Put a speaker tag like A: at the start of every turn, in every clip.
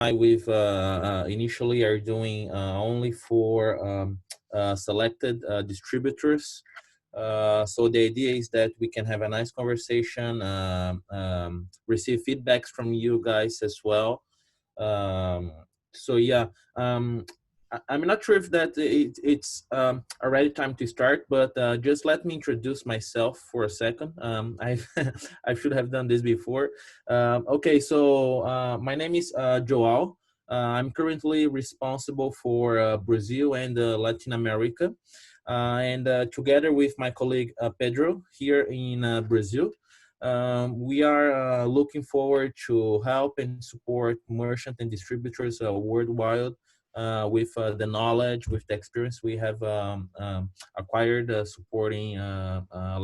A: with initially are doing only for selected distributors. So the idea is that we can have a nice conversation, receive feedbacks from you guys as well. Um, so yeah, I'm not sure if that it's already time to start, but just let me introduce myself for a second. I I should have done this before. Okay, so my name is Joao. I'm currently responsible for Brazil and Latin America, and together with my colleague Pedro here in Brazil. We are looking forward to help and support merchant and distributors worldwide with the knowledge, with the experience we have acquired supporting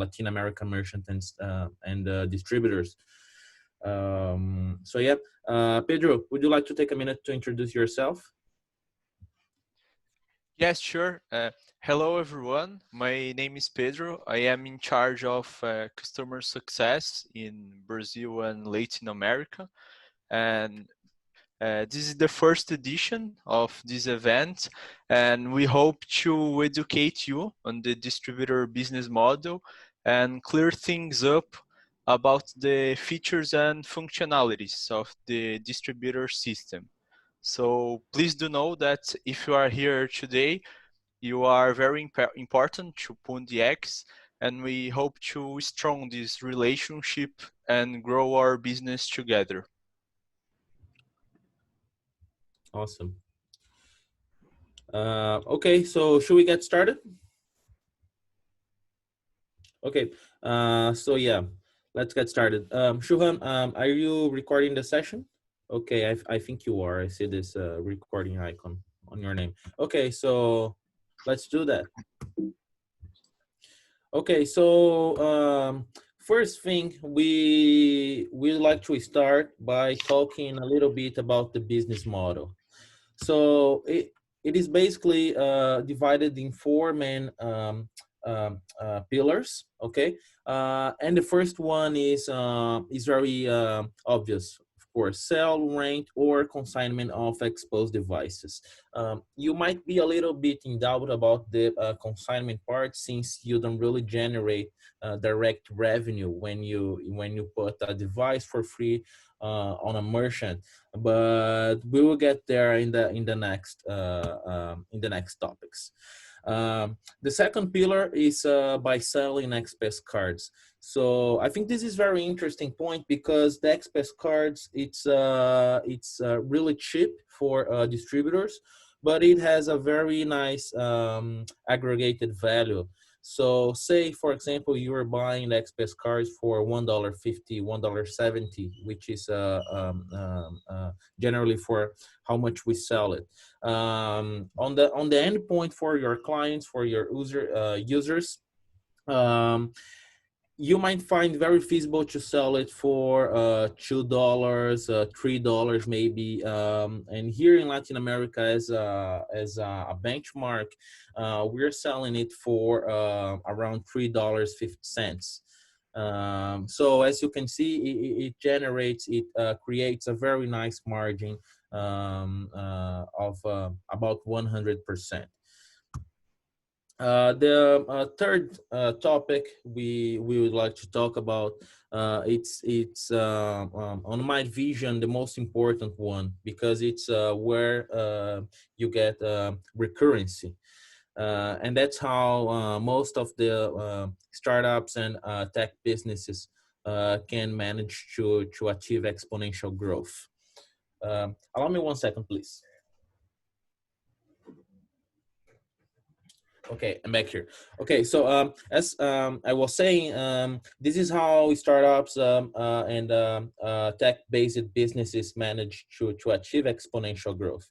A: Latin American merchants and distributors. So yeah, Pedro, would you like to take a minute to introduce yourself?
B: Yes, sure. Hello, everyone. My name is Pedro. I am in charge of customer success in Brazil and Latin America. And this is the first edition of this event. And we hope to educate you on the distributor business model and clear things up about the features and functionalities of the distributor system. So please do know that if you are here today, you are very important to PundiX, and we hope to strong this relationship and grow our business together.
A: Awesome. Okay, so should we get started? Okay, so yeah, let's get started. Shuhan, are you recording the session? Okay, I think you are. I see this recording icon on your name. Okay, so let's do that. Okay, so first thing, we like to start by talking a little bit about the business model. So it is basically divided in four main pillars. Okay, and the first one is very obvious. Of course, sell, rent, or consignment of exposed devices. You might be a little bit in doubt about the consignment part since you don't really generate direct revenue when you put a device for free on a merchant, but we will get there in the next topics. The second pillar is by selling XPS cards. So I think this is very interesting point because the XPS cards it's really cheap for distributors, but it has a very nice aggregated value. So say, for example, you are buying the XPS cards for $1.50, $1.70, which is generally for how much we sell it. On the end point for your clients, for your users, um, you might find very feasible to sell it for $2, $3 maybe. And here in Latin America, as a benchmark, we're selling it for around $3.50. So as you can see, it generates, it creates a very nice margin of about 100%. The third topic we would like to talk about, it's on my vision the most important one because it's where you get recurrency. And that's how most of the startups and tech businesses can manage to achieve exponential growth. Allow me 1 second, please. Okay, I'm back here. Okay, so as I was saying, this is how startups and tech-based businesses manage to achieve exponential growth.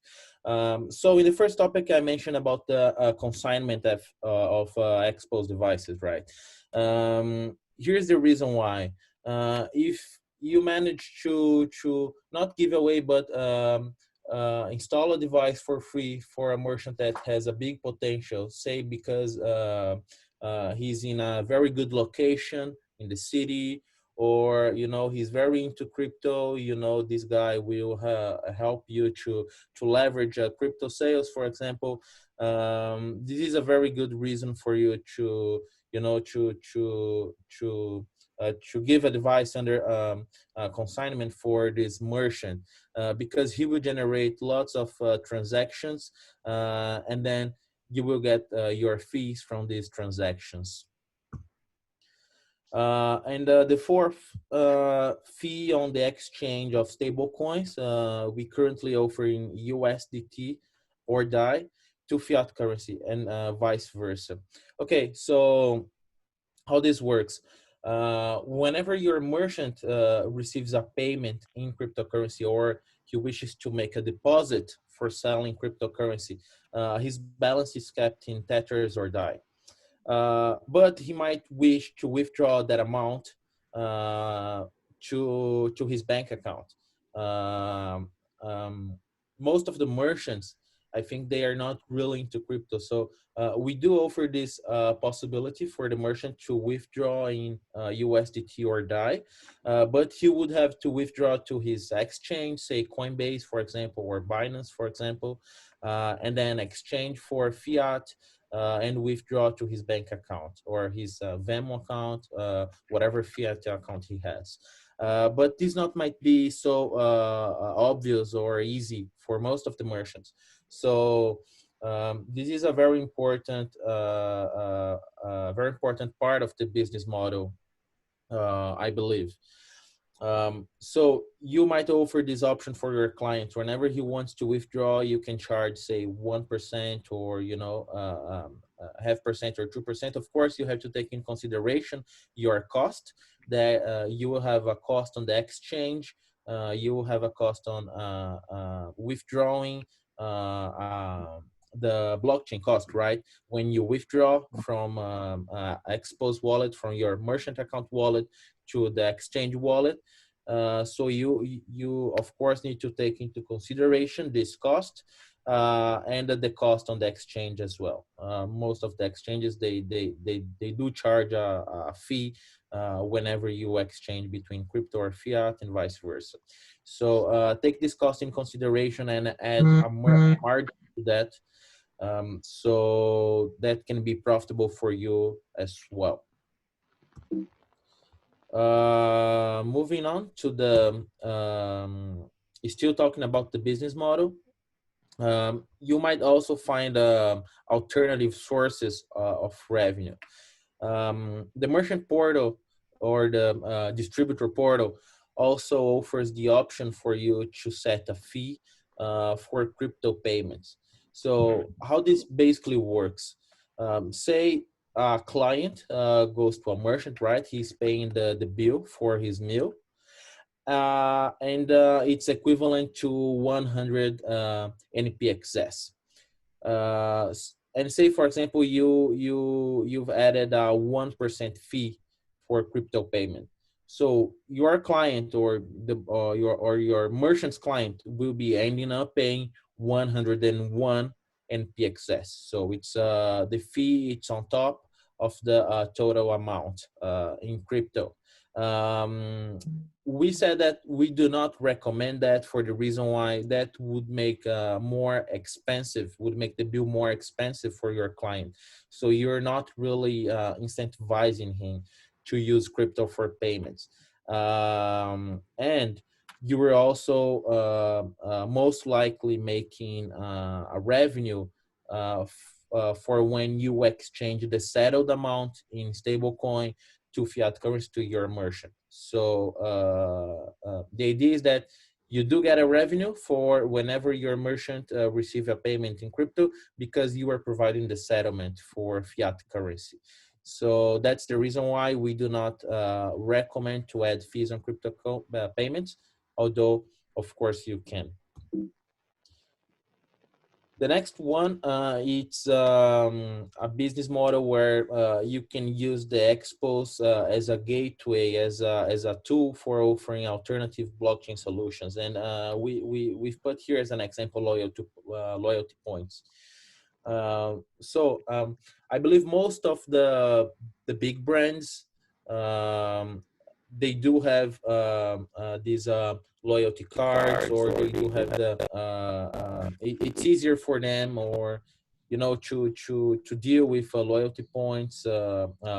A: So in the first topic, I mentioned about the consignment of exposed devices, right? Here's the reason why. If you manage to not give away, but install a device for free for a merchant that has a big potential, say because he's in a very good location in the city, or he's very into crypto, this guy will help you to leverage crypto sales, for example. This is a very good reason for you to you know to give advice under consignment for this merchant, because he will generate lots of transactions, and then you will get your fees from these transactions. And the fourth fee on the exchange of stable coins, we currently offer in USDT or DAI to fiat currency, and vice versa. Okay, so how this works. Whenever your merchant receives a payment in cryptocurrency, or he wishes to make a deposit for selling cryptocurrency, his balance is kept in Tethers or DAI. But he might wish to withdraw that amount uh, to his bank account. Um, um, Most of the merchants, I think, they are not really into crypto, so we do offer this possibility for the merchant to withdraw in USDT or DAI, but he would have to withdraw to his exchange, say Coinbase, for example, or Binance, for example, and then exchange for fiat, and withdraw to his bank account or his Venmo account, whatever fiat account he has. But this not might be so obvious or easy for most of the merchants. So this is a very important part of the business model, I believe. So you might offer this option for your client. Whenever he wants to withdraw, you can charge, say, 1%, or half percent or 2%. Of course, you have to take in consideration your cost. That you will have a cost on the exchange. You will have a cost on withdrawing. The blockchain cost, right? When you withdraw from XPOS wallet, from your merchant account wallet to the exchange wallet. So you of course need to take into consideration this cost, and the cost on the exchange as well. Most of the exchanges, they do charge a fee whenever you exchange between crypto or fiat, and vice versa. So take this cost in consideration and add a margin to that, so that can be profitable for you as well. Moving on to the still talking about the business model. You might also find alternative sources of revenue. The merchant portal or the distributor portal also offers the option for you to set a fee for crypto payments. So how this basically works, say a client goes to a merchant, right? He's paying the bill for his meal, and it's equivalent to 100 NPXS. And say, for example, you've added a 1% fee for crypto payment. So your client, or your merchant's client, will be ending up paying 101 NPXS. So it's the fee, it's on top of the total amount in crypto. Um, we said that we do not recommend that, for the reason why that would make would make the bill more expensive for your client. So you're not really incentivizing him to use crypto for payments. And you were also most likely making a revenue for when you exchange the settled amount in stablecoin to fiat currency to your merchant. So the idea is that you do get a revenue for whenever your merchant receive a payment in crypto, because you are providing the settlement for fiat currency. So that's the reason why we do not recommend to add fees on crypto payments, although of course you can. The next one, it's a business model where you can use the XPOS as a gateway, as a tool for offering alternative blockchain solutions. And we've put here as an example loyalty points. I believe most of the big brands, they do have these loyalty cards, or they do have the it's easier for them, or to deal with loyalty points,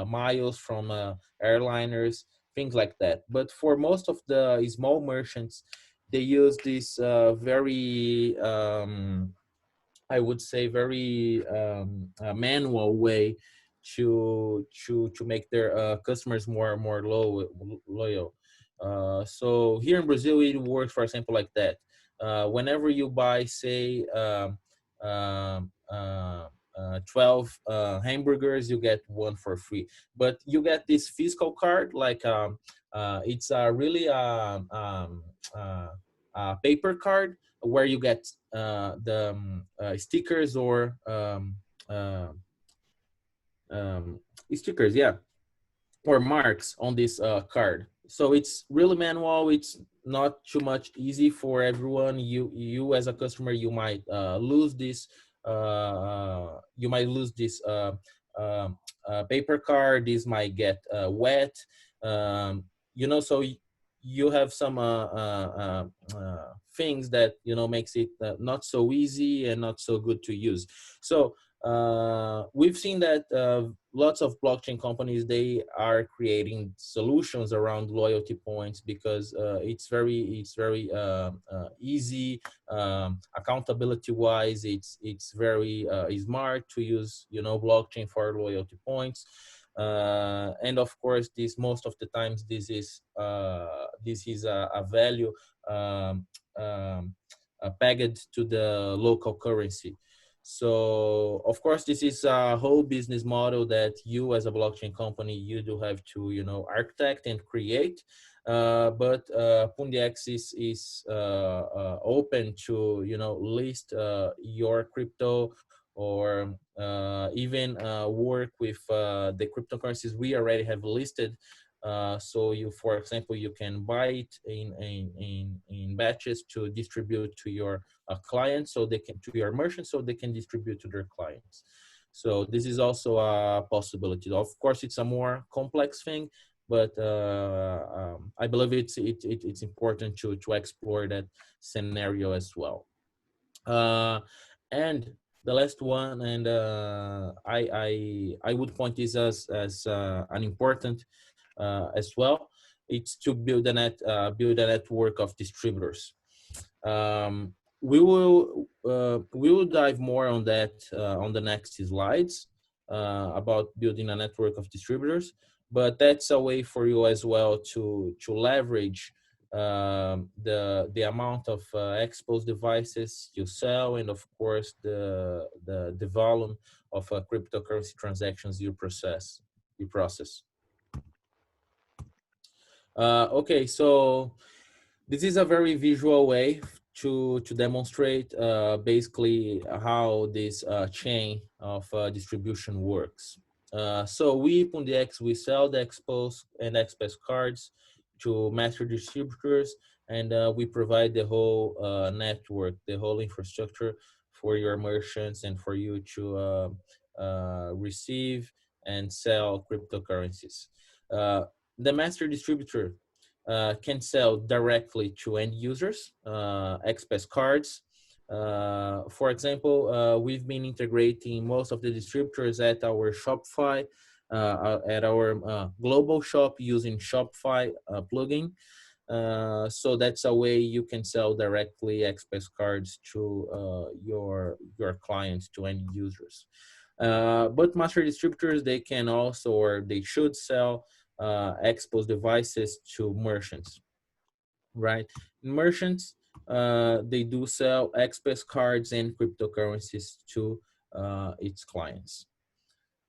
A: miles from airliners, things like that. But for most of the small merchants, they use this very I would say very manual way to make their customers more loyal. So here in Brazil, it works, for example, like that. Whenever you buy, say, 12 hamburgers, you get one for free. But you get this physical card, like it's a really paper card where you get the stickers or uh, um, stickers, yeah, or marks on this card. So it's really manual. It's not too much easy for everyone. You as a customer, you might lose this. You might lose this paper card. This might get wet. So you have some things that makes it not so easy and not so good to use. So we've seen that lots of blockchain companies, they are creating solutions around loyalty points because it's very easy, accountability wise. It's very smart to use blockchain for loyalty points. And of course, this most of the times this is a value um, um, pegged to the local currency. So of course, this is a whole business model that you as a blockchain company, you do have to architect and create. But Pundex is open to list your crypto, or even work with the cryptocurrencies we already have listed. So you, for example, you can buy it in batches to distribute to your clients, so they can, to your merchants, so they can distribute to their clients. So this is also a possibility. Of course, it's a more complex thing, but I believe it's important to explore that scenario as well. And the last one, and I would point this as an important as well. It's to build a network of distributors. We will dive more on that on the next slides about building a network of distributors. But that's a way for you as well to leverage the amount of XPOS devices you sell, and of course the volume of cryptocurrency transactions you process. Okay, so this is a very visual way to demonstrate basically how this chain of distribution works. So we, Pundex, we sell the XPOS and XPOS cards to master distributors, and we provide the whole network, the whole infrastructure for your merchants and for you to receive and sell cryptocurrencies. The master distributor can sell directly to end users, XPS cards. For example, we've been integrating most of the distributors at our Shopify, at our global shop using Shopify plugin. So that's a way you can sell directly XPS cards to your clients, to end users. But master distributors, they can also, or they should sell expose devices to merchants, right? Merchants, they do sell express cards and cryptocurrencies to its clients.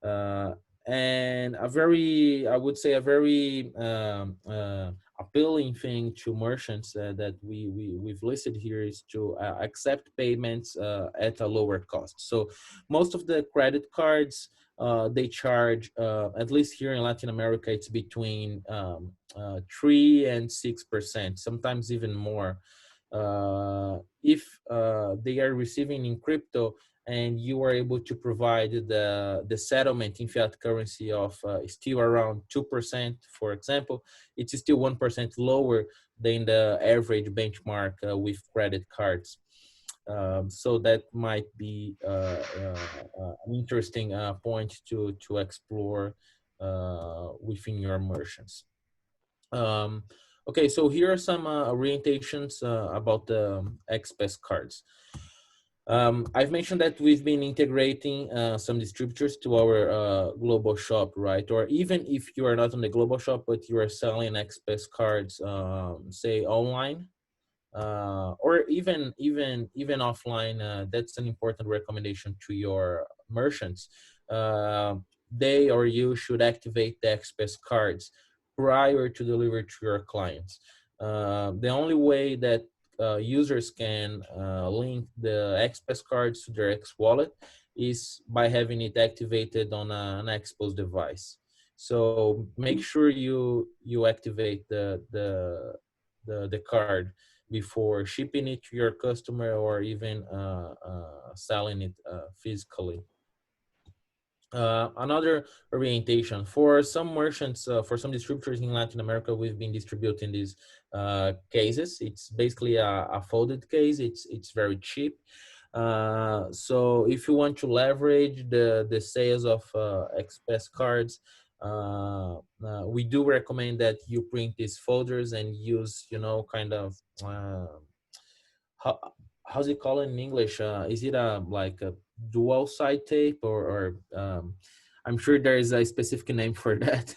A: Uh, and I would say, a very appealing thing to merchants that we've listed here is to accept payments at a lower cost. So most of the credit cards, they charge, at least here in Latin America, it's between 3 and 6%, sometimes even more. If they are receiving in crypto and you are able to provide the settlement in fiat currency of still around 2%, for example, it's still 1% lower than the average benchmark with credit cards. So that might be an interesting point to explore within your merchants. Okay, so here are some orientations about the XPOS cards. I've mentioned that we've been integrating some distributors to our global shop, right? Or even if you are not on the global shop, but you are selling XPOS cards, say online, or even offline. That's an important recommendation to your merchants. Uh, they or you should activate the XPS cards prior to deliver to your clients. The only way that users can link the XPS cards to their X wallet is by having it activated on an XPOS device. So make sure you activate the card before shipping it to your customer or even selling it physically. Another orientation for some merchants, for some distributors in Latin America, we've been distributing these cases. It's basically a folded case. It's very cheap. So if you want to leverage the sales of express cards, we do recommend that you print these folders and use, kind of how how's it called in English? Is it a like a dual side tape or I'm sure there is a specific name for that,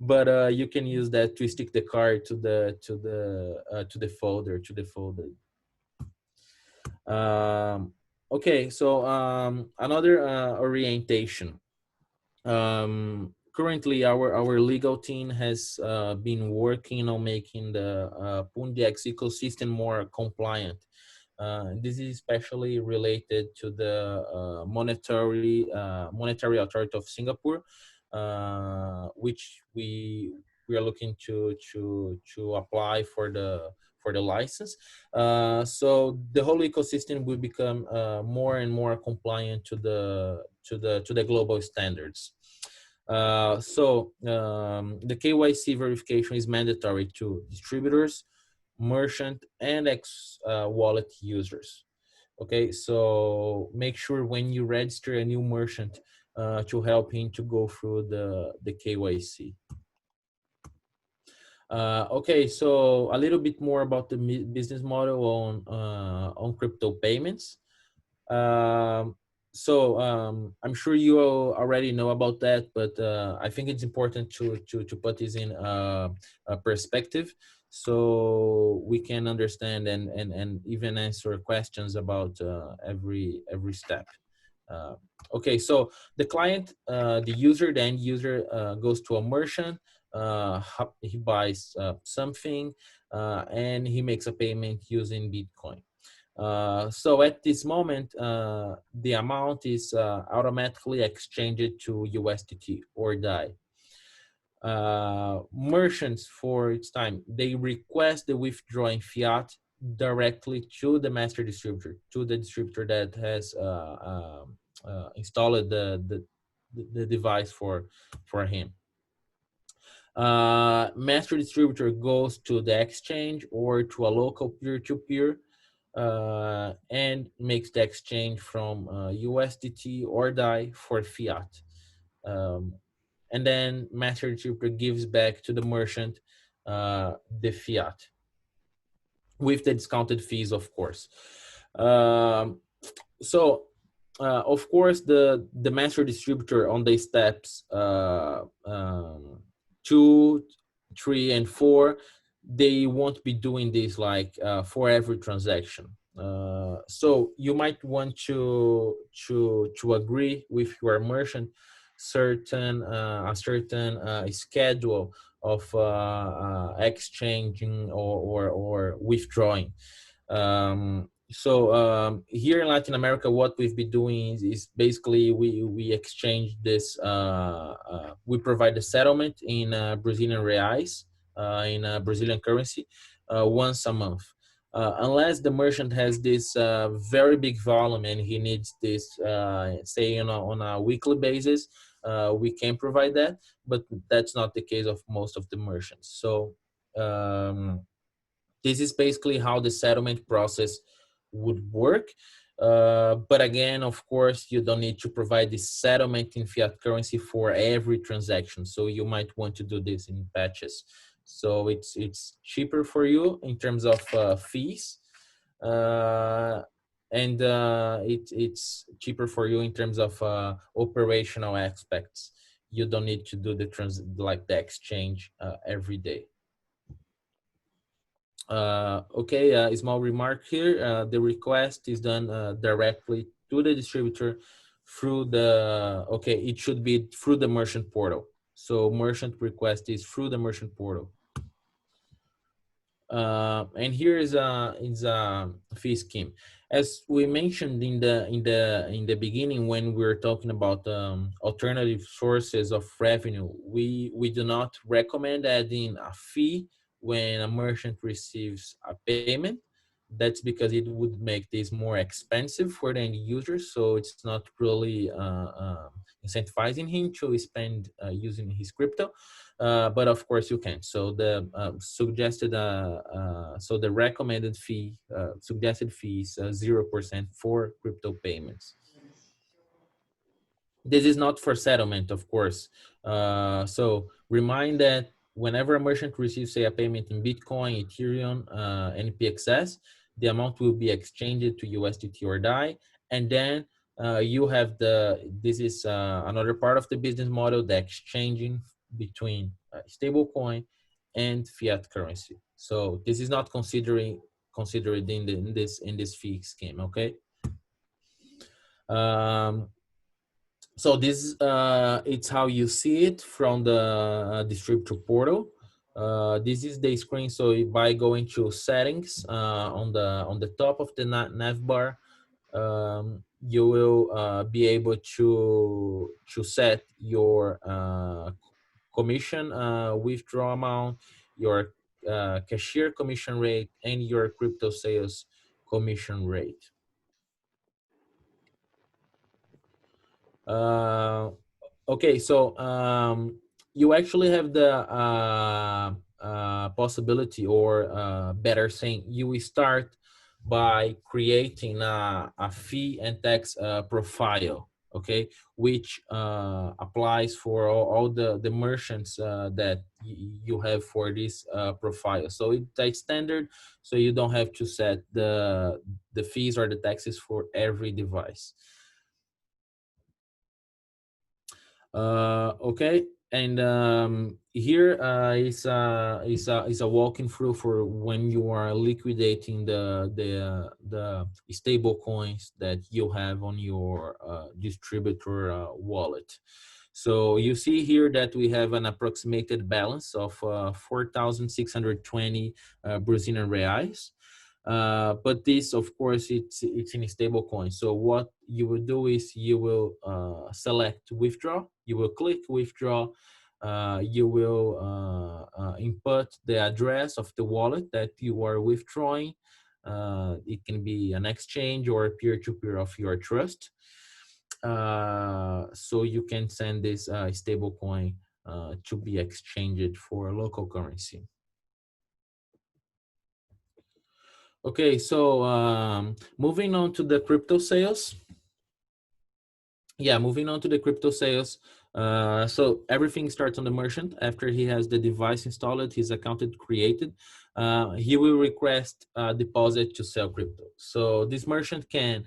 A: but you can use that to stick the card to the folder. Okay, so another orientation. Currently, our legal team has been working on making the Pundex ecosystem more compliant. This is especially related to the monetary authority of Singapore, which we are looking to apply for the license. So the whole ecosystem will become more and more compliant to the global standards. The KYC verification is mandatory to distributors, merchant, and X wallet users. Okay, so make sure when you register a new merchant to help him to go through the KYC. Okay, so a little bit more about the business model on crypto payments. Um, I'm sure you all already know about that, but I think it's important to put this in a perspective so we can understand and even answer questions about every step. Uh, okay, so the client, the end user goes to a merchant, he buys something, and he makes a payment using Bitcoin. So at this moment, the amount is automatically exchanged to USDT or DAI. Merchants, for its time, they request the withdrawing fiat directly to the master distributor, to the distributor that has installed the device for him. Master distributor goes to the exchange or to a local peer-to-peer and makes the exchange from USDT or DAI for fiat. Um, and then master distributor gives back to the merchant the fiat with the discounted fees, of course. Um, of course, the master distributor on the steps 2, 3, and 4, they won't be doing this like for every transaction. So you might want to agree with your merchant a certain schedule of exchanging or withdrawing. Here in Latin America, what we've been doing is basically we exchange this. We provide the settlement in Brazilian reais, in Brazilian currency, once a month. unless the merchant has this very big volume and he needs this, say, on a weekly basis, we can provide that, but that's not the case of most of the merchants. So this is basically how the settlement process would work. But again, of course, you don't need to provide the settlement in fiat currency for every transaction. So you might want to do this in batches. So it's cheaper for you in terms of fees, uh, and it's cheaper for you in terms of operational aspects. You don't need to do the exchange every day. Okay, a small remark here. The request is done directly to the distributor through the, okay, it should be through the merchant portal. So merchant request is through the merchant portal. And here is a fee scheme. As we mentioned in the beginning when we were talking about alternative sources of revenue, we do not recommend adding a fee when a merchant receives a payment. That's because it would make this more expensive for the end user, so it's not really incentivizing him to spend using his crypto. But of course you can. So the so the recommended fee, suggested fee is 0% for crypto payments. This is not for settlement, of course. So remind that whenever a merchant receives, say, a payment in Bitcoin, Ethereum, NPXS, the amount will be exchanged to USDT or DAI, and then you have this is another part of the business model, the exchanging between stablecoin and fiat currency. So this is not considered in this fee scheme. Okay. Um, so this it's how you see it from the distributor portal. This is the screen. So by going to settings on the top of the nav bar, you will be able to set your commission withdrawal amount, your cashier commission rate, and your crypto sales commission rate. Uh, okay, so you actually have the possibility, or better saying, you will start by creating a fee and tax profile, okay, which applies for all the merchants that you have for this profile. So it's standard, so you don't have to set the fees or the taxes for every device. Okay, and here is a walking through for when you are liquidating the stable coins that you have on your distributor wallet. So you see here that we have an approximated balance of 4,620 Brazilian reais. But this, of course, it's in a stable coin. So what you will do is you will select withdraw. You will click withdraw. You will input the address of the wallet that you are withdrawing. It can be an exchange or a peer-to-peer of your trust. So you can send this stable coin to be exchanged for local currency. Okay, so moving on to the crypto sales. Yeah, moving on to the crypto sales. So everything starts on the merchant. After he has the device installed, his account is created, he will request a deposit to sell crypto. So this merchant can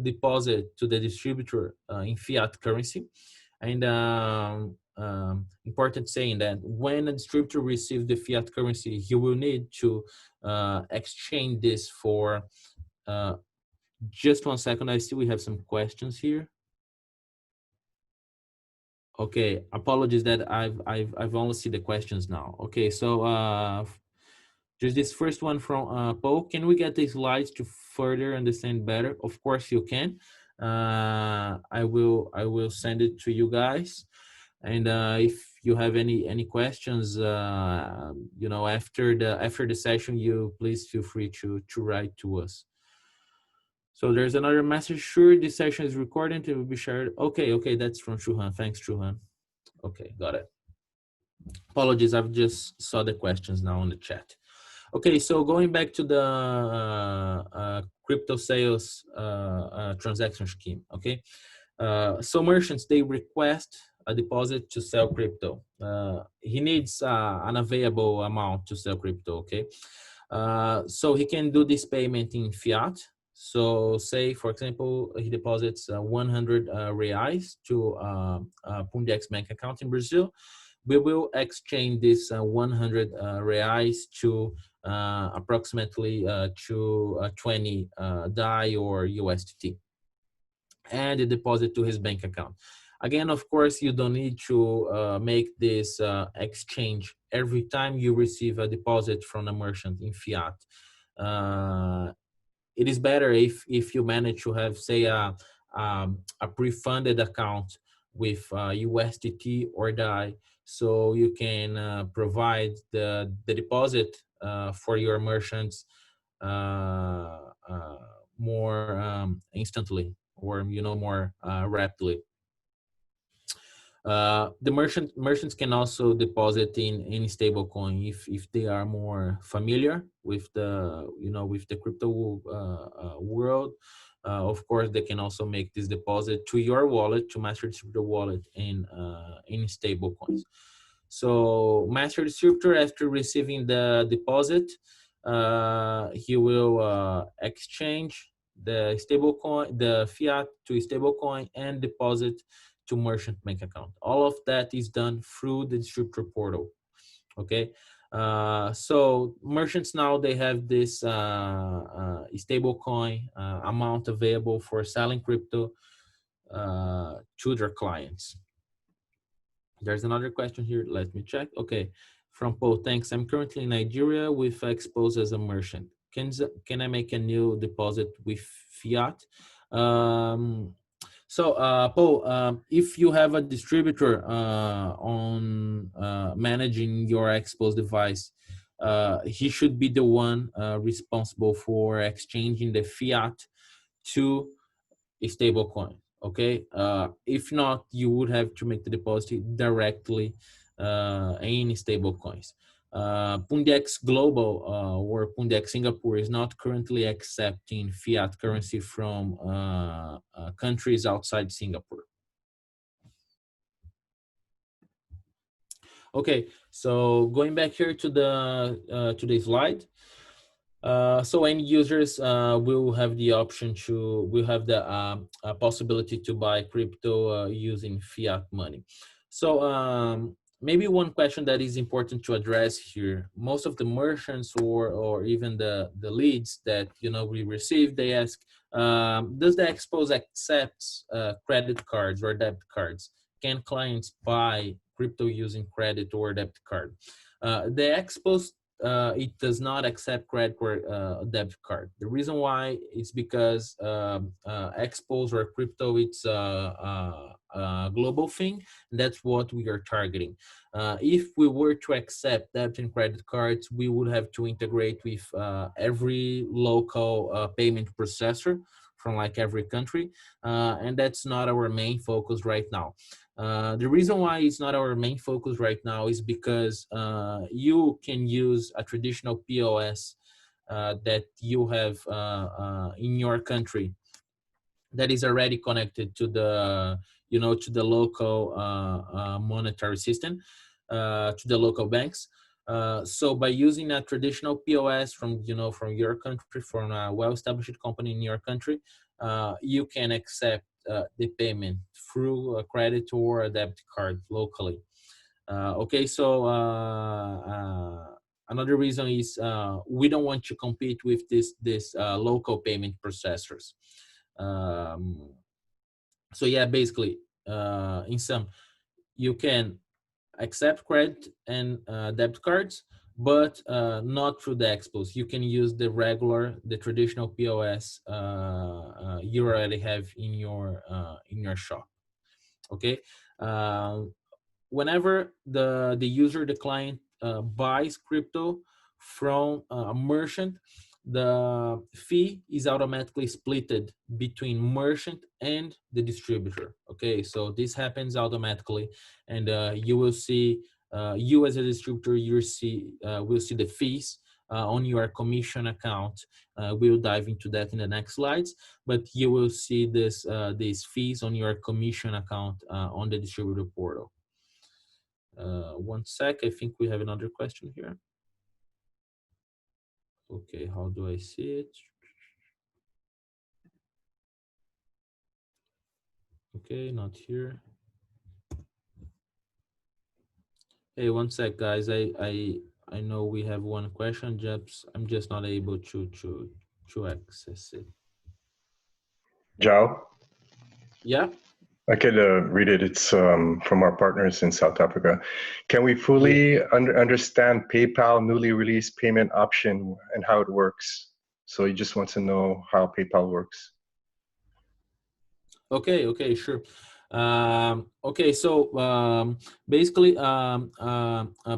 A: deposit to the distributor in fiat currency. And important saying that when a distributor receives the fiat currency, he will need to exchange this for, just 1 second, I see we have some questions here. Okay, apologies that I've only see the questions now. Okay, so there's this first one from Paul. Can we get the slides to further understand better? Of course you can. I will send it to you guys. And if you have any questions, after the session, you please feel free to write to us. So there's another message. Sure, this session is recorded. It will be shared. Okay, that's from Shuhan. Thanks, Shuhan. Okay, got it. Apologies, I've just saw the questions now on the chat. Okay, so going back to the crypto sales transaction scheme. Okay, so merchants, they request a deposit to sell crypto. He needs an available amount to sell crypto. Okay, so he can do this payment in fiat. So say, for example, he deposits 100 reais to Pundex bank account in Brazil. We will exchange this 100 reais to approximately to 20 DAI or USDT, and the deposit to his bank account. Again, of course, you don't need to make this exchange every time you receive a deposit from a merchant in fiat. It is better if you manage to have, say, a pre-funded account with USDT or DAI, so you can provide the deposit for your merchants more instantly, or more rapidly. The merchants can also deposit in any stable coin if they are more familiar with the crypto world. Of course, they can also make this deposit to your wallet, to Master Distributor wallet, in stable coins. So Master Distributor, after receiving the deposit, he will exchange the stable coin, the fiat to stable coin, and deposit to merchant bank account. All of that is done through the distributor portal. Okay, so merchants now, they have this stable coin amount available for selling crypto to their clients. There's another question here. Let me check. Okay, from Paul. Thanks. I'm currently in Nigeria with XPOS as a merchant. Can I make a new deposit with fiat? Paul, if you have a distributor on managing your XPOS device, he should be the one responsible for exchanging the fiat to a stable coin. Okay, if not, you would have to make the deposit directly in stable coins. Pundex Global or Pundex Singapore is not currently accepting fiat currency from countries outside Singapore. Okay, so going back here to the slide. So end users will have the option will have the possibility to buy crypto using fiat money. So maybe one question that is important to address here: most of the merchants or even the leads that we receive, they ask, does the XPOS accept credit cards or debit cards? Can clients buy crypto using credit or debit card? The XPOS, it does not accept credit or debit card. The reason why is because XPOS or crypto, it's a global thing. That's what we are targeting. If we were to accept debit and credit cards, we would have to integrate with every local payment processor from like every country, and that's not our main focus right now. The reason why it's not our main focus right now is because you can use a traditional POS that you have in your country that is already connected to the to the local monetary system, to the local banks. So by using a traditional POS from from your country, from a well-established company in your country, you can accept the payment through a credit or a debit card locally. Okay, so another reason is we don't want to compete with this local payment processors. Um, so yeah, basically, in sum, you can accept credit and debit cards, but not through the XPOS. You can use the traditional POS you already have in your shop. Okay. whenever the user, the client, buys crypto from a merchant, the fee is automatically splitted between merchant and the distributor. Okay, so this happens automatically, and you will see, you as a distributor, you see will see the fees on your commission account. We'll dive into that in the next slides, but you will see this these fees on your commission account on the distributor portal. One sec, I think we have another question here. Okay, how do I see it? Okay, not here. Hey, one sec, guys. I know we have one question. Just I'm just not able to access it.
C: Jao,
A: Yeah.
C: I could read it. It's from our partners in South Africa. Can we
A: Yeah.
C: fully understand PayPal newly released payment option and how it works? So he just wants to know how PayPal works.
A: Okay, sure. Okay, so basically,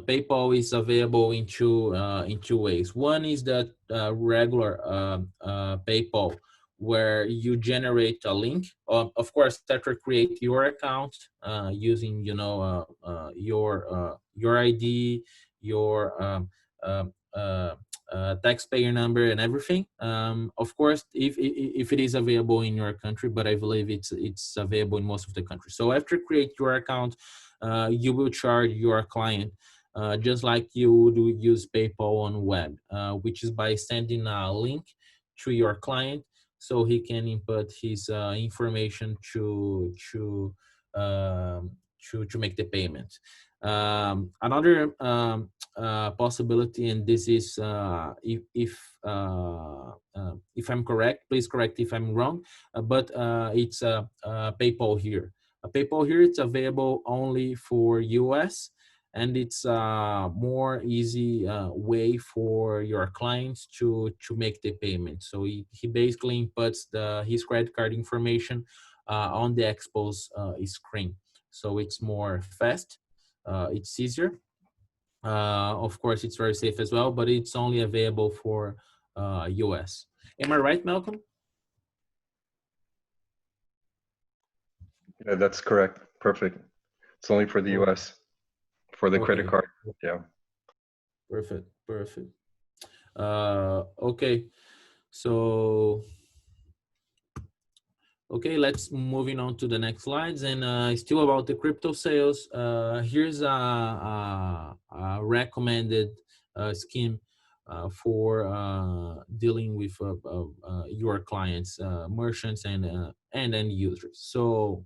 A: PayPal is available in two ways. One is that regular PayPal, where you generate a link. Of course, after create your account using your ID, your taxpayer number and everything. Of course, if it is available in your country, but I believe it's available in most of the countries. So after create your account, you will charge your client just like you would use PayPal on web, which is by sending a link to your client so he can input his information to make the payment. Another possibility, and this is if I'm correct, please correct if I'm wrong, but it's PayPal here. PayPal here, it's available only for US, and it's a more easy way for your clients to make the payment. So he basically inputs his credit card information on the XPOS screen. So it's more fast, it's easier. Of course, it's very safe as well, but it's only available for US. Am I right, Malcolm?
C: Yeah, that's correct. Perfect. It's only for the
A: Oh,
C: US for the credit
A: okay,
C: card. Yeah.
A: perfect. Okay, so okay, let's moving on to the next slides, and still about the crypto sales. Here's a recommended scheme for dealing with your clients, merchants, and end users. So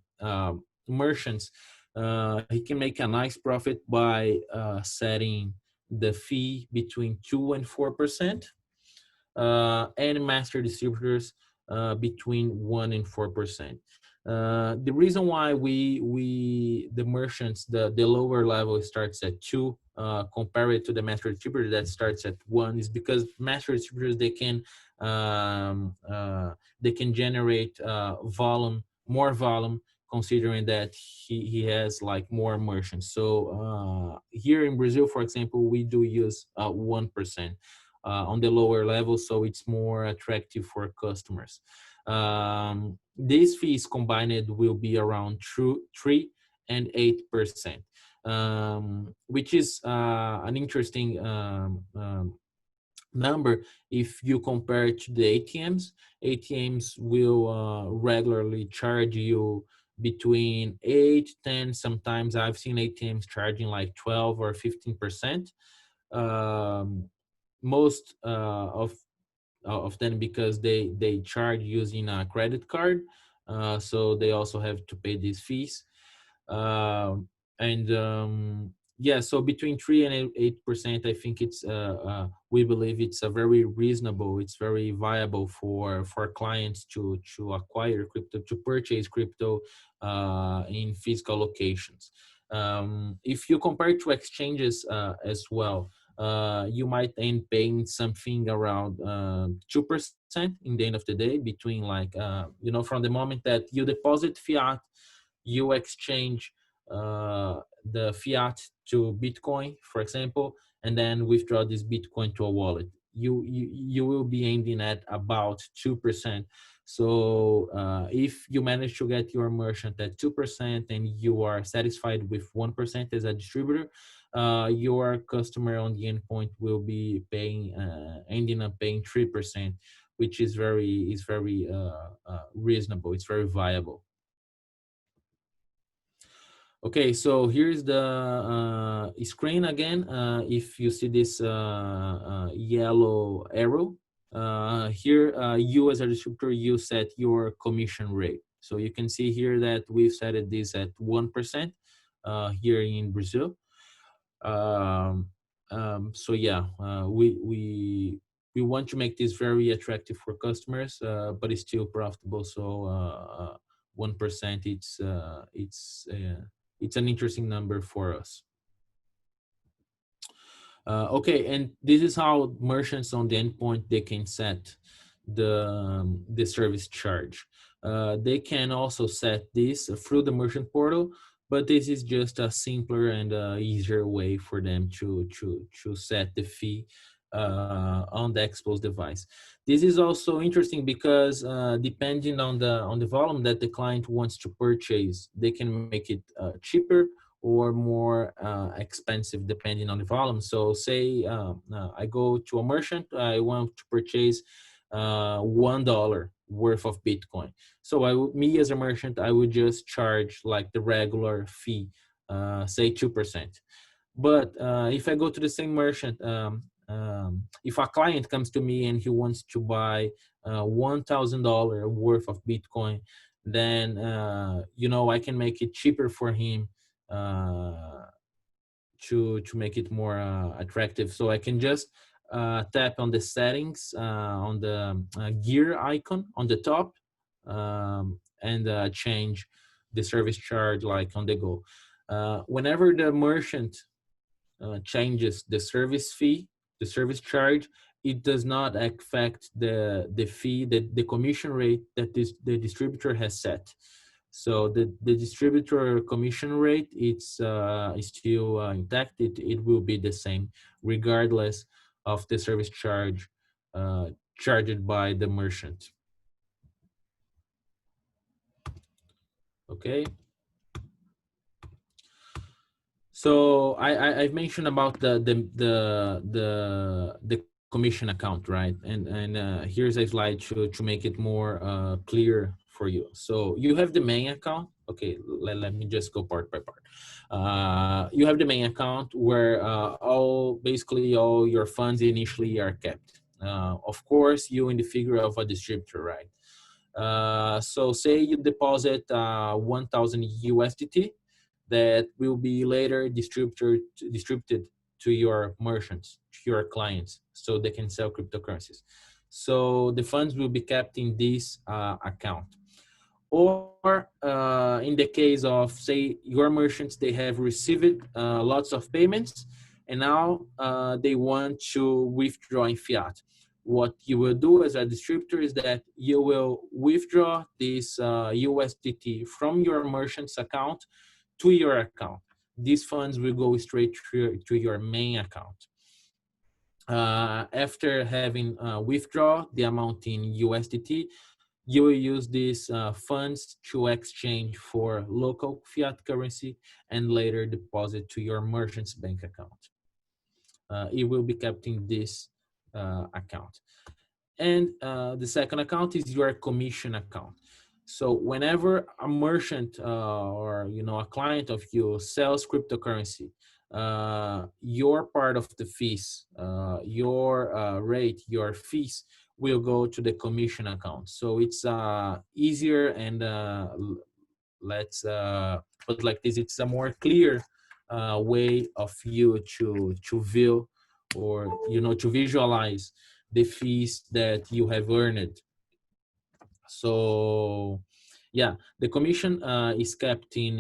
A: merchants, he can make a nice profit by setting the fee between 2 and 4%, and master distributors between 1 and 4%. The reason why the merchants, the lower level starts at 2 compared to the master distributor that starts at 1 is because master distributors, they can generate more volume, considering that he has like more merchants. So here in Brazil, for example, we do use 1% on the lower level, so it's more attractive for customers. These fees combined will be around 3 and 8%, which is an interesting number if you compare it to the ATMs. ATMs will regularly charge you between 8, 10. Sometimes I've seen ATMs charging like 12 or 15%. Most of them, because they charge using a credit card, so they also have to pay these fees. And yeah, so between 3 and 8%, I think it's we believe it's a very reasonable, it's very viable for clients to acquire crypto, to purchase crypto in physical locations. If you compare it to exchanges as well, you might end paying something around 2% in the end of the day, between like from the moment that you deposit fiat, you exchange the fiat to Bitcoin, for example, and then withdraw this Bitcoin to a wallet. You will be ending at about 2%. So if you manage to get your merchant at 2% and you are satisfied with 1% as a distributor, your customer on the endpoint will be paying, ending up paying 3%, which is very reasonable. It's very viable. Okay, so here's the screen again. If you see this yellow arrow, here you as a distributor, you set your commission rate. So you can see here that we've set this at 1% here in Brazil. So yeah, we want to make this very attractive for customers, but it's still profitable. So 1%, it's an interesting number for us. Okay, and this is how merchants on the endpoint, they can set the service charge. They can also set this through the merchant portal, but this is just a simpler and easier way for them to set the fee on the XPOS device. This is also interesting because depending on the volume that the client wants to purchase, they can make it cheaper or more expensive depending on the volume. So say I go to a merchant, I want to purchase $1 worth of Bitcoin. So me as a merchant, I would just charge like the regular fee, say 2%. But if I go to the same merchant, if a client comes to me and he wants to buy $1,000 worth of Bitcoin, then I can make it cheaper for him to make it more attractive. So I can just tap on the settings on the gear icon on the top and change the service charge like on the go. Whenever the merchant changes the service fee, the service charge, it does not affect the fee, the commission rate that the distributor has set. So the distributor commission rate, it's still intact. It will be the same regardless of the service charge charged by the merchant. Okay. So I've mentioned about the commission account, right? And here's a slide to make it more clear for you. So you have the main account. Okay, let me just go part by part. You have the main account where basically all your funds initially are kept. Of course, you in the figure of a distributor, right? So say you deposit 1,000 USDT that will be later distributed to your merchants, to your clients, so they can sell cryptocurrencies. So the funds will be kept in this account. Or in the case of, say, your merchants, they have received lots of payments, and now they want to withdraw in fiat. What you will do as a distributor is that you will withdraw this USDT from your merchant's account to your account. These funds will go straight to your main account. After having withdraw the amount in USDT, you will use these funds to exchange for local fiat currency and later deposit to your merchant's bank account. It will be kept in this account. And the second account is your commission account. So whenever a merchant or a client of you sells cryptocurrency, your part of the fees, your rate, your fees will go to the commission account. So it's easier and let's put like this, it's a more clear way of you to view or to visualize the fees that you have earned. So yeah, the commission is kept in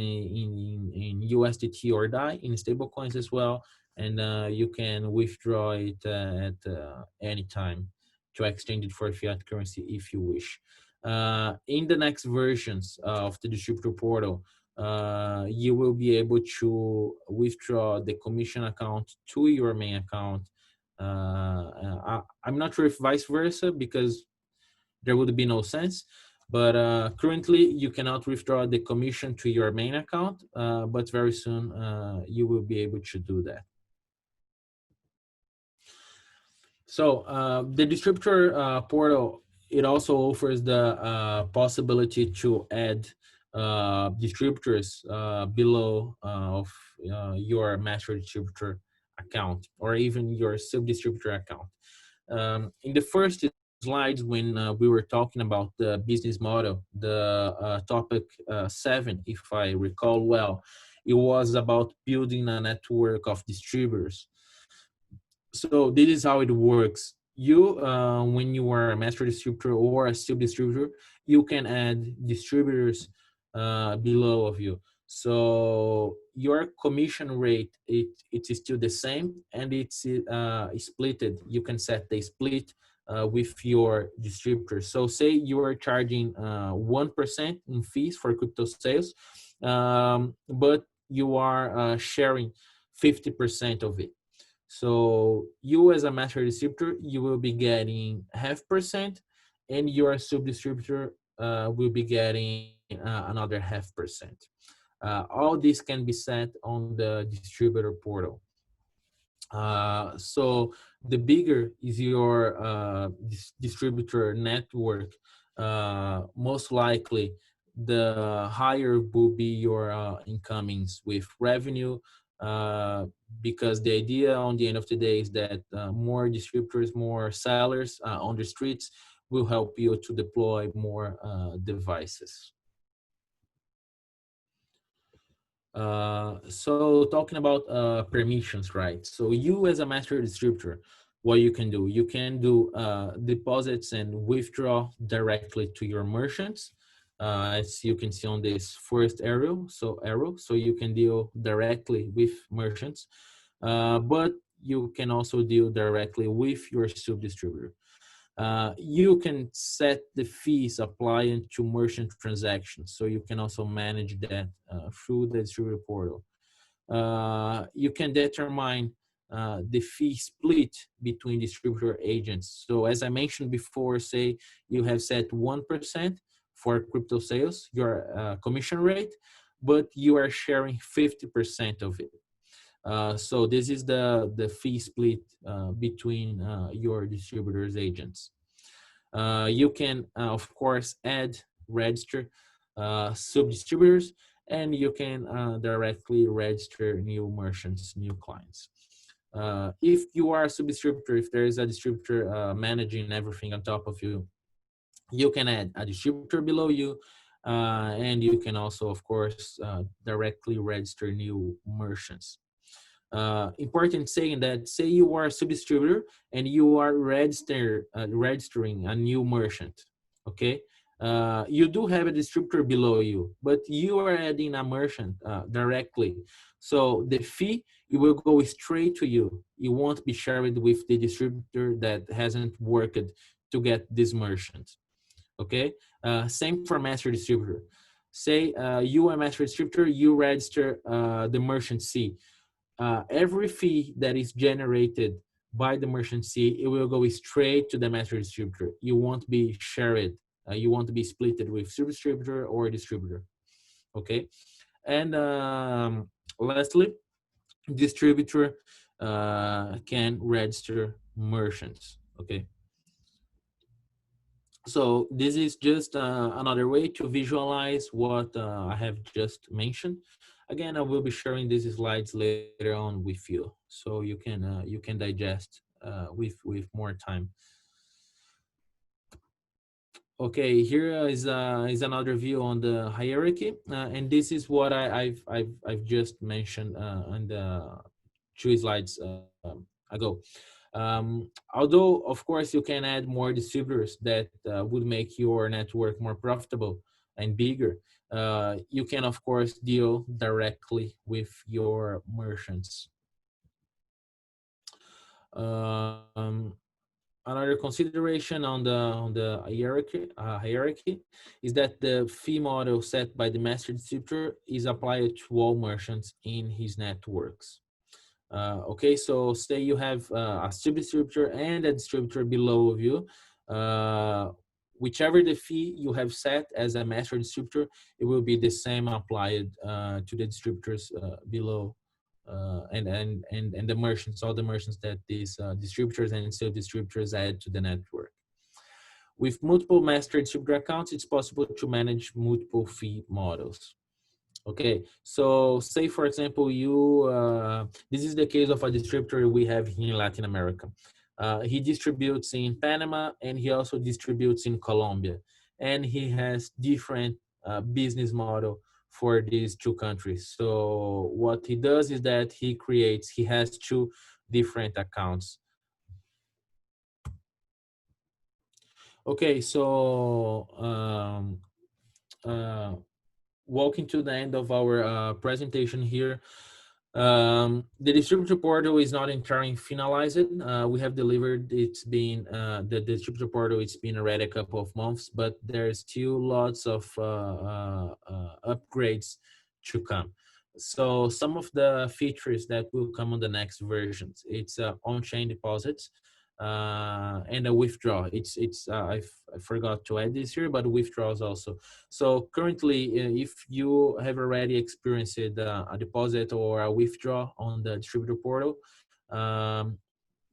A: USDT or DAI, in stable coins as well, and you can withdraw it at any time to exchange it for fiat currency if you wish. In the next versions of the distributor portal, you will be able to withdraw the commission account to your main account. I'm not sure if vice versa, because there would be no sense. But currently, you cannot withdraw the commission to your main account, but very soon you will be able to do that. So the distributor portal, it also offers the possibility to add distributors below of your master distributor account, or even your sub-distributor account. In the first slides, when we were talking about the business model, the topic 7, if I recall well, it was about building a network of distributors. So this is how it works. You, when you are a master distributor or a sub distributor, you can add distributors below of you. So your commission rate, it is still the same, and it's splitted. You can set the split with your distributor. So say you are charging 1% in fees for crypto sales, but you are sharing 50% of it. So you as a master distributor, you will be getting 0.5%, and your sub distributor will be getting another 0.5%. All this can be set on the distributor portal. So the bigger is your distributor network, most likely the higher will be your incomings with revenue, because the idea on the end of the day is that more distributors, more sellers on the streets will help you to deploy more devices. So talking about permissions, right? So you as a master distributor, what you can do deposits and withdraw directly to your merchants. As you can see on this first arrow, so you can deal directly with merchants, but you can also deal directly with your sub distributor. You can set the fees applying to merchant transactions, so you can also manage that through the distributor portal. You can determine the fee split between distributor agents. So as I mentioned before, say you have set 1% for crypto sales, your commission rate, but you are sharing 50% of it. So this is the fee split between your distributors agents. You can, of course, add, register sub-distributors, and you can directly register new merchants, new clients. If you are a sub-distributor, if there is a distributor managing everything on top of you, you can add a distributor below you, and you can also, of course, directly register new merchants. Important saying that, say you are a sub-distributor and you are registering a new merchant, okay? You do have a distributor below you, but you are adding a merchant directly. So the fee, it will go straight to you. You won't be shared with the distributor that hasn't worked to get this merchant, okay? Same for master distributor. Say you are a master distributor, you register the merchant C. Every fee that is generated by the merchant C, it will go straight to the master distributor. You won't be shared. You won't be splitted with sub-distributor or distributor. Okay. And lastly, distributor can register merchants. Okay. So this is just another way to visualize what I have just mentioned. Again, I will be sharing these slides later on with you, so you can digest with more time. Okay, here is another view on the hierarchy, and this is what I've just mentioned on the 2 slides ago. Although, of course, you can add more distributors that would make your network more profitable and bigger. You can, of course, deal directly with your merchants. Um, Another consideration on the hierarchy is that the fee model set by the master distributor is applied to all merchants in his networks. Okay, so say you have a distributor and a distributor below you. Uh, Whichever the fee you have set as a master distributor, it will be the same applied to the distributors below, and the merchants, all the merchants that these distributors and sub distributors add to the network. With multiple master distributor accounts, it's possible to manage multiple fee models. Okay, so say for example, this is the case of a distributor we have here in Latin America. He distributes in Panama and he also distributes in Colombia. And he has different business model for these two countries. So what he does is that he has two different accounts. Okay, so uh, walking to the end of our presentation here. The distributor portal is not entirely finalized. We have delivered, it's been, the distributor portal, it's been already a couple of months, but there's still lots of upgrades to come. So some of the features that will come on the next versions, it's on-chain deposits, and a withdraw. I forgot to add this here, but withdrawals also. So currently, if you have already experienced a deposit or a withdraw on the distributor portal, um,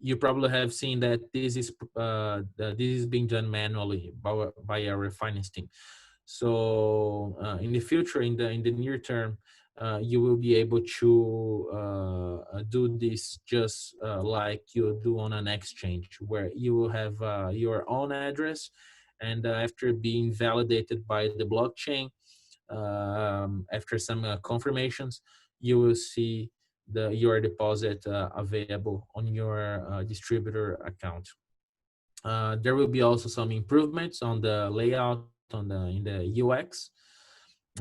A: you probably have seen that this is being done manually by our finance team. So in the future, in the near term, you will be able to do this just like you do on an exchange, where you will have your own address, and after being validated by the blockchain, after some confirmations, you will see your deposit available on your distributor account. There will be also some improvements on the layout in the UX,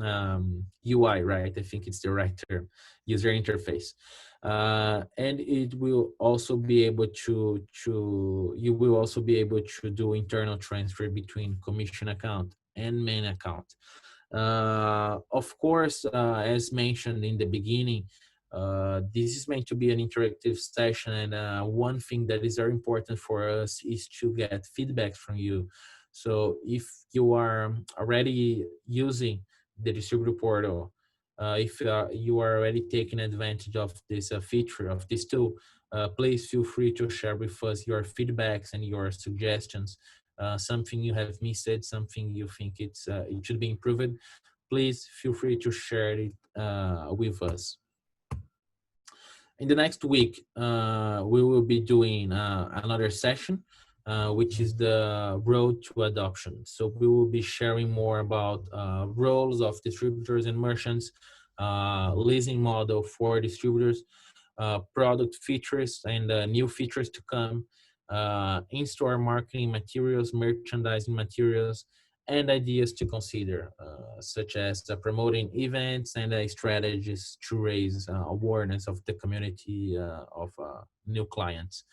A: UI, right? I think it's the right term, user interface. And it will also be able you will also be able to do internal transfer between commission account and main account. Of course, as mentioned in the beginning, this is meant to be an interactive session, and one thing that is very important for us is to get feedback from you. So if you are already using the distributor portal, if you are already taking advantage of this feature of this tool, please feel free to share with us your feedbacks and your suggestions. Something you have missed, something you think it should be improved, please feel free to share it with us. In the next week, we will be doing another session, which is the road to adoption. So we will be sharing more about roles of distributors and merchants, leasing model for distributors, product features and new features to come, in-store marketing materials, merchandising materials, and ideas to consider, such as promoting events and strategies to raise awareness of the community of new clients.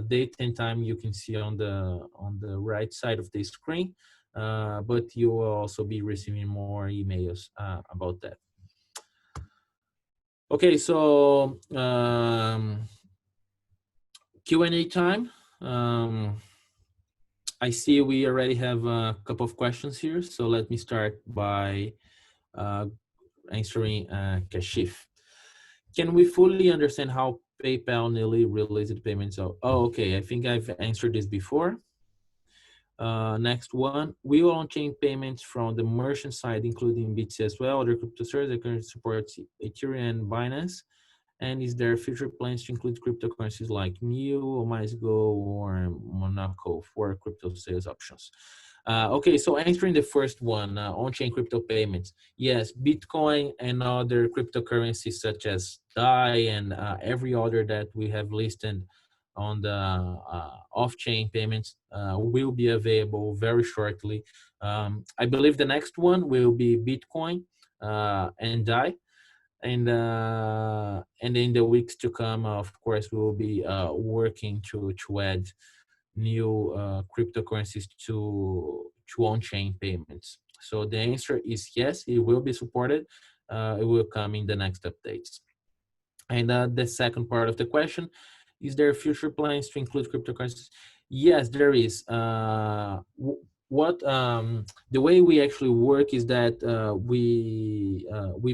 A: Date and time you can see on the right side of the screen, but you will also be receiving more emails about that. Okay, so Q&A time. I see we already have a couple of questions here, so let me start by answering Kashif. Can we fully understand how PayPal newly released payments? Oh, okay. I think I've answered this before. Next one, will on-chain payments from the merchant side, including BTC as well, other crypto services that currently support Ethereum and Binance? And is there future plans to include cryptocurrencies like Mu or MySgo or Monaco for crypto sales options? Okay, so answering the first one, on-chain crypto payments. Yes, Bitcoin and other cryptocurrencies such as DAI and every other that we have listed on the off-chain payments will be available very shortly. I believe the next one will be Bitcoin and DAI. And in the weeks to come, of course, we will be working to add new cryptocurrencies to on-chain payments. So the answer is yes, it will be supported. It will come in the next updates. And the second part of the question, is there future plans to include cryptocurrencies? Yes, there is. What the way we actually work is that we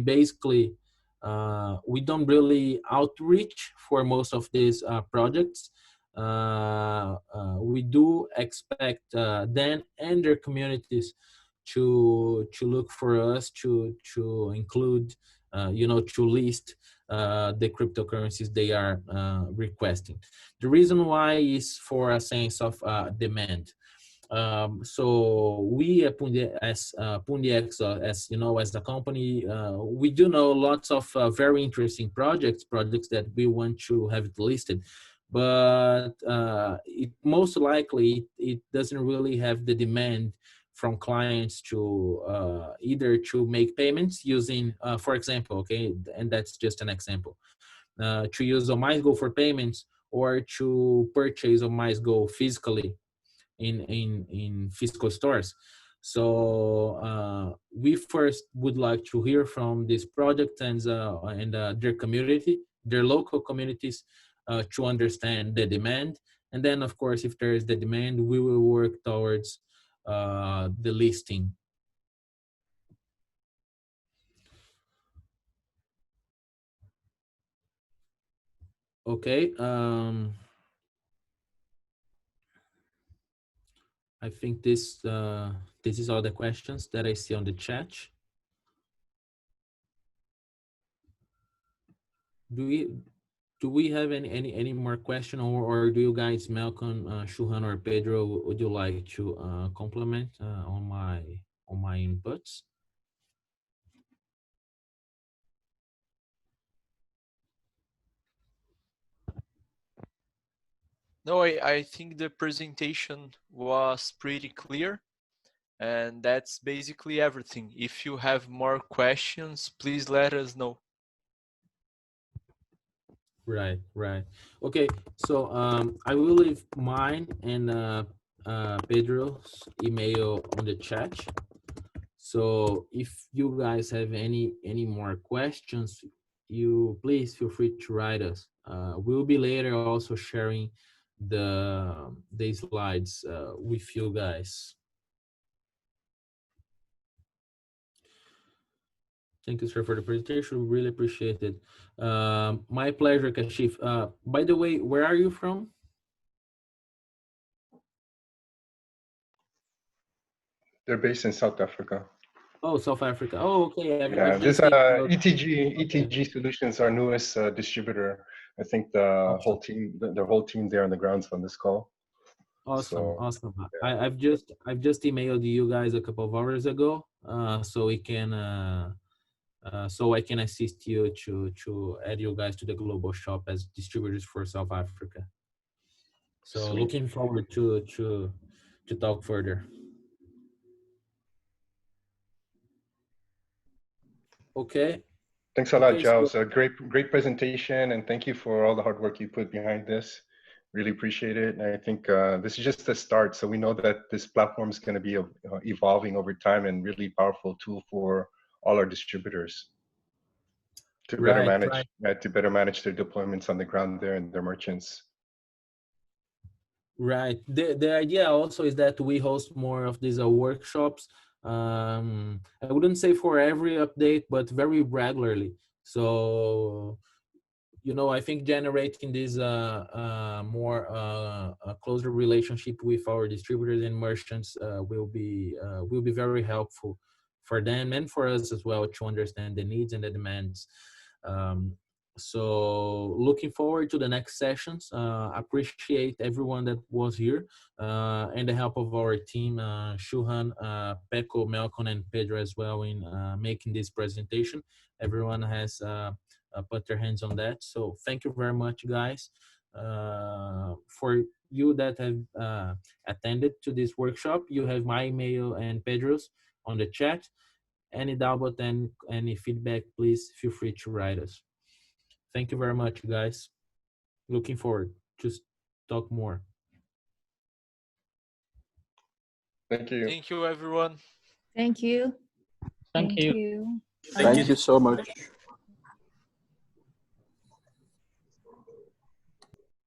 A: basically we don't really outreach for most of these projects. We do expect them and their communities to look for us to include, to list the cryptocurrencies they are requesting. The reason why is for a sense of demand. So we at Pundex, as you know, as a company, we do know lots of very interesting projects that we want to have it listed, but it most likely it doesn't really have the demand from clients to either to make payments using, for example, okay, and that's just an example, to use On Go for payments or to purchase On Go physically in physical stores. So we first would like to hear from this project and their community, their local communities, to understand the demand. And then, of course, if there is the demand, we will work towards the listing. Okay. I think this is all the questions that I see on the chat. Do we have any more question, or do you guys, Malcolm, Shuhan, or Pedro, would you like to compliment on my inputs?
B: No, I think the presentation was pretty clear, and that's basically everything. If you have more questions, please let us know.
A: Right. Okay, so I will leave mine and Pedro's email on the chat. So if you guys have any more questions, you please feel free to write us. We'll be later also sharing the slides with you guys. Thank you, sir, for the presentation. Really appreciate it. My pleasure, Kashif. By the way, where are you from?
C: They're based in South Africa.
A: Oh, South Africa. Oh, okay.
C: Yeah,
A: I've
C: this
A: just seen
C: ETG Solutions, our newest distributor. I think the
A: awesome.
C: whole team, the whole team there on the grounds on this call.
A: Awesome,
C: So,
A: awesome.
C: yeah.
A: I've just emailed you guys a couple of hours ago, so so I can assist you to add you guys to the global shop as distributors for South Africa. So
C: Sweet.
A: looking forward to talk further. Okay.
C: Thanks a lot,
A: Okay. So
C: Giles. A great presentation, and thank you for all the hard work you put behind this. Really appreciate it. And I think this is just the start. So we know that this platform is going to be evolving over time and really powerful tool for all our distributors to better
A: right,
C: manage
A: right.
C: to better manage their deployments on the ground there and their merchants.
A: Right. The idea also is that we host more of these workshops. I wouldn't say for every update, but very regularly. So, I think generating this more a closer relationship with our distributors and merchants will be very helpful for them and for us as well to understand the needs and the demands. Um, so looking forward to the next sessions. Appreciate everyone that was here and the help of our team, Shuhan, Peko, Malcolm, and Pedro as well in making this presentation. Everyone has put their hands on that. So thank you very much, guys. For you that have attended to this workshop, you have my email and Pedro's on the chat. Any doubt and any feedback, please feel free to write us. Thank you very much, guys. Looking forward to talk more.
C: Thank you.
B: Thank you, everyone.
D: Thank you.
E: Thank you.
D: you.
F: Thank you so much.